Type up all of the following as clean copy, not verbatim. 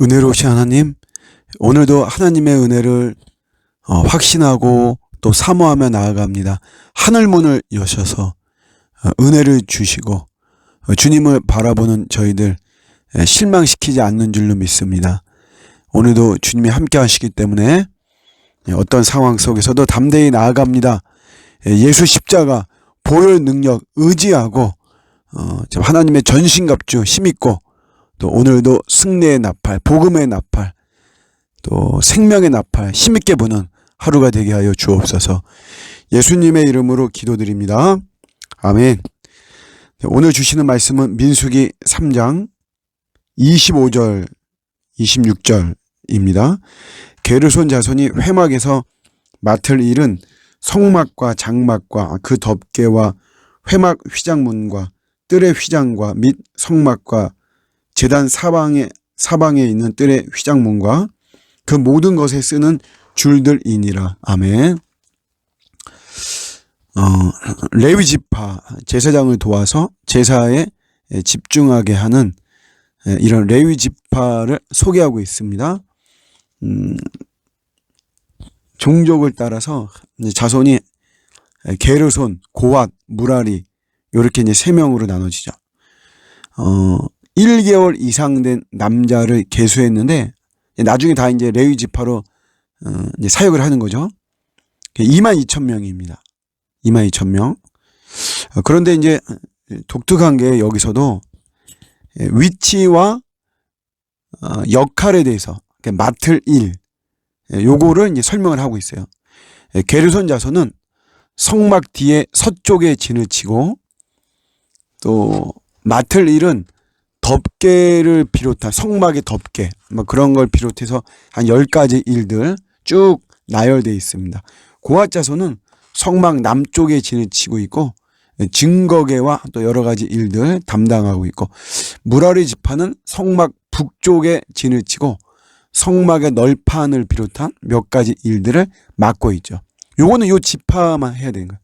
은혜로우신 하나님, 오늘도 하나님의 은혜를 확신하고 또 사모하며 나아갑니다. 하늘 문을 여셔서 은혜를 주시고 주님을 바라보는 저희들 실망시키지 않는 줄로 믿습니다. 오늘도 주님이 함께 하시기 때문에 어떤 상황 속에서도 담대히 나아갑니다. 예수 십자가 보혈 능력 의지하고 하나님의 전신갑주 힘있고 또 오늘도 승리의 나팔, 복음의 나팔, 또 생명의 나팔 힘있게 부는 하루가 되게 하여 주옵소서. 예수님의 이름으로 기도드립니다. 아멘. 오늘 주시는 말씀은 민수기 3장 25절, 26절입니다. 게르손 자손이 회막에서 맡을 일은 성막과 장막과 그 덮개와 회막 휘장문과 뜰의 휘장과 및 성막과 제단 사방에 있는 뜰의 휘장문과 그 모든 것에 쓰는 줄들이니라. 아멘. 레위 지파 제사장을 도와서 제사에 집중하게 하는 이런 레위 지파를 소개하고 있습니다. 종족을 따라서 자손이 게르손, 고앗, 무라리 이렇게 이제 세 명으로 나눠지죠. 1개월 이상 된 남자를 계수했는데 나중에 다 이제 레위 지파로 이제 사역을 하는 거죠. 22,000명입니다. 22,000명. 그런데 이제 독특한 게 여기서도 위치와 역할에 대해서 맡을 일 요거를 이제 설명을 하고 있어요. 게르손 자손은 성막 뒤에 서쪽에 진을 치고 또 맡을 일은 덮개를 비롯한 성막의 덮개 그런 걸 비롯해서 한 10가지 일들 쭉 나열되어 있습니다. 고앗 자손은 성막 남쪽에 진을 치고 있고 증거계와 또 여러 가지 일들 담당하고 있고, 무라리 지파는 성막 북쪽에 진을 치고 성막의 널판을 비롯한 몇 가지 일들을 맡고 있죠. 요거는 요 지파만 해야 되는 거예요.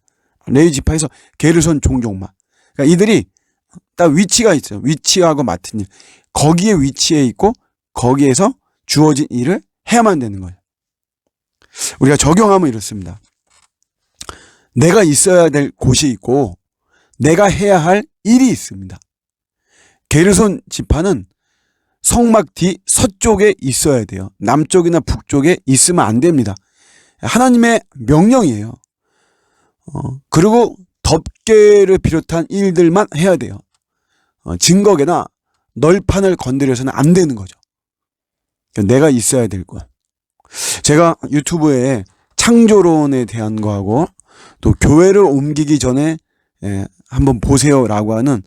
레위 지파에서 게르손 종족만. 그러니까 이들이 딱 위치가 있어요. 위치하고 맡은 일. 거기에 위치해 있고 거기에서 주어진 일을 해야만 되는 거예요. 우리가 적용하면 이렇습니다. 내가 있어야 될 곳이 있고 내가 해야 할 일이 있습니다. 게르손 지파는 성막 뒤 서쪽에 있어야 돼요. 남쪽이나 북쪽에 있으면 안 됩니다. 하나님의 명령이에요. 그리고 덮개를 비롯한 일들만 해야 돼요. 증거계나 널판을 건드려서는 안 되는 거죠. 내가 있어야 될 것. 제가 유튜브에 창조론에 대한 거하고 또 교회를 옮기기 전에 한번 보세요라고 하는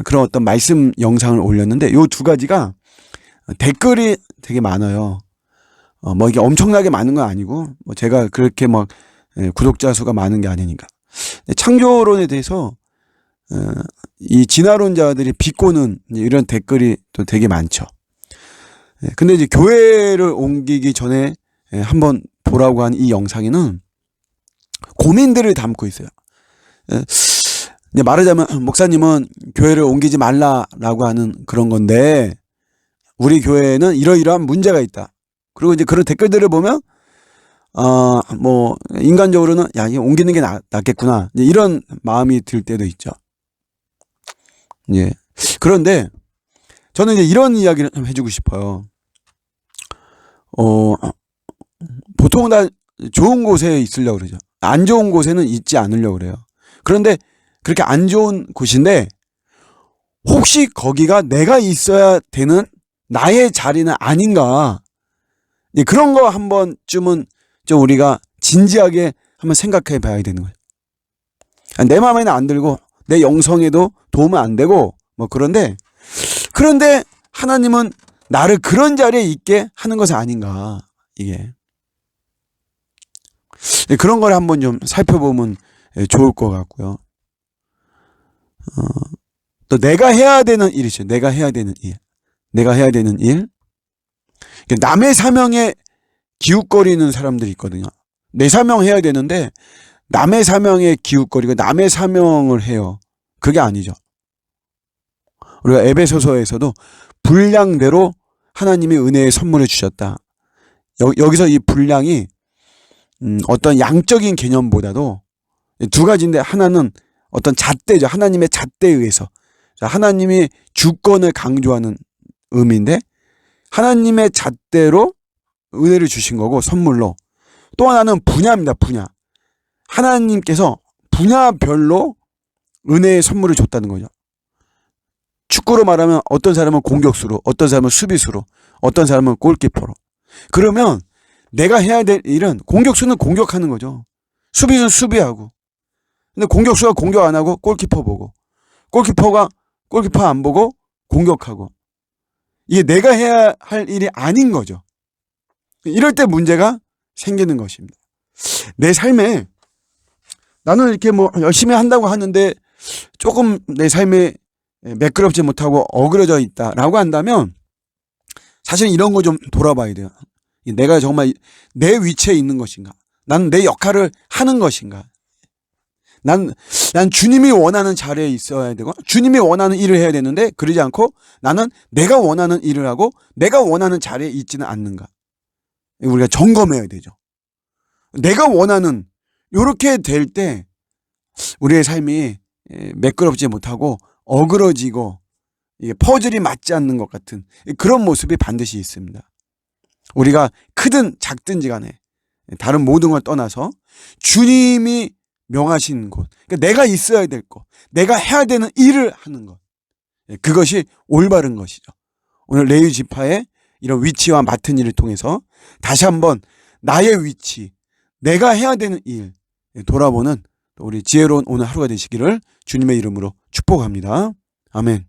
그런 어떤 말씀 영상을 올렸는데 요 두 가지가 댓글이 되게 많아요. 뭐 이게 엄청나게 많은 건 아니고 뭐 제가 그렇게 막 구독자 수가 많은 게 아니니까. 창조론에 대해서 이 진화론자들이 비꼬는 이런 댓글이 또 되게 많죠. 근데 이제 교회를 옮기기 전에 한번 보라고 한 이 영상에는 고민들을 담고 있어요. 이제 말하자면 목사님은 교회를 옮기지 말라라고 하는 그런 건데 우리 교회에는 이러이러한 문제가 있다. 그리고 이제 그런 댓글들을 보면 뭐 인간적으로는 야, 이거 옮기는 게 낫겠구나. 이런 마음이 들 때도 있죠. 예. 그런데 저는 이제 이런 이야기를 좀 해주고 싶어요. 보통 다 좋은 곳에 있으려고 그러죠. 안 좋은 곳에는 있지 않으려고 그래요. 그런데 그렇게 안 좋은 곳인데 혹시 거기가 내가 있어야 되는 나의 자리는 아닌가. 그런 거 한 번쯤은 좀 우리가 진지하게 한번 생각해 봐야 되는 거예요. 내 마음에는 안 들고 내 영성에도 도움은 안 되고 뭐 그런데 하나님은 나를 그런 자리에 있게 하는 것이 아닌가. 이게 그런 걸 한번 좀 살펴보면 좋을 것 같고요. 또 내가 해야 되는 일이죠. 내가 해야 되는 일. 남의 사명에 기웃거리는 사람들이 있거든요. 내 사명 해야 되는데 남의 사명에 기웃거리고 남의 사명을 해요. 그게 아니죠. 우리가 에베소서에서도 분량대로 하나님이 은혜의 선물을 주셨다. 여기서 이 분량이 어떤 양적인 개념보다도 두 가지인데, 하나는 어떤 잣대죠. 하나님의 잣대에 의해서. 하나님이 주권을 강조하는 의미인데, 하나님의 잣대로 은혜를 주신 거고, 선물로. 또 하나는 분야입니다. 분야. 하나님께서 분야별로 은혜의 선물을 줬다는 거죠. 축구로 말하면 어떤 사람은 공격수로, 어떤 사람은 수비수로, 어떤 사람은 골키퍼로. 그러면 내가 해야 될 일은, 공격수는 공격하는 거죠. 수비수는 수비하고. 근데 공격수가 공격 안 하고 골키퍼 보고, 골키퍼가 골키퍼 안 보고 공격하고. 이게 내가 해야 할 일이 아닌 거죠. 이럴 때 문제가 생기는 것입니다. 내 삶에 나는 이렇게 뭐 열심히 한다고 하는데 조금 내 삶에 매끄럽지 못하고 어그러져 있다라고 한다면, 사실 이런 거 좀 돌아봐야 돼요. 내가 정말 내 위치에 있는 것인가? 나는 내 역할을 하는 것인가? 난 주님이 원하는 자리에 있어야 되고, 주님이 원하는 일을 해야 되는데, 그러지 않고 나는 내가 원하는 일을 하고 내가 원하는 자리에 있지는 않는가? 우리가 점검해야 되죠. 내가 원하는, 이렇게 될 때 우리의 삶이 매끄럽지 못하고 어그러지고, 이게 퍼즐이 맞지 않는 것 같은 그런 모습이 반드시 있습니다. 우리가 크든 작든지 간에, 다른 모든 걸 떠나서 주님이 명하신 곳, 그러니까 내가 있어야 될 곳, 내가 해야 되는 일을 하는 것, 그것이 올바른 것이죠. 오늘 레위 지파의 이런 위치와 맡은 일을 통해서 다시 한번 나의 위치, 내가 해야 되는 일 돌아보는 우리 지혜로운 오늘 하루가 되시기를 주님의 이름으로 축복합니다. 아멘.